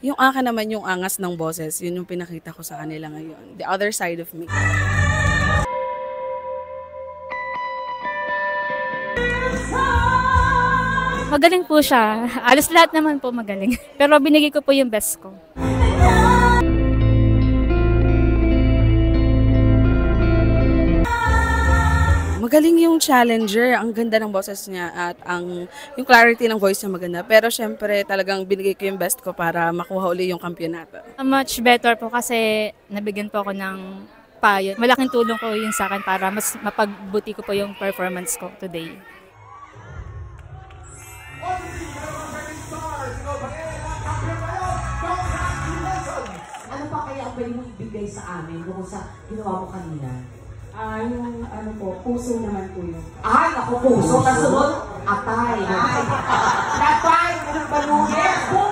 Yung akin naman yung angas ng boses, yun yung pinakita ko sa kanila ngayon. The other side of me. Magaling po siya. Alos lahat naman po magaling. Pero binigay ko po yung best ko. Magaling yung challenger, ang ganda ng boses niya at yung clarity ng voice niya maganda. Pero syempre talagang binigay ko yung best ko para makuha uli yung kampyonato. Much better po kasi nabigyan po ako ng payo. Malaking tulong ko yun sa akin para mas mapagbuti ko po yung performance ko today. Ano pa kaya ang pwede mong ibigay sa amin kung sa ginawa mo kanina? Yung ano po, puso naman po yun. Ay, ako puso. Kasunod, atay. Atay! Atay! Atay!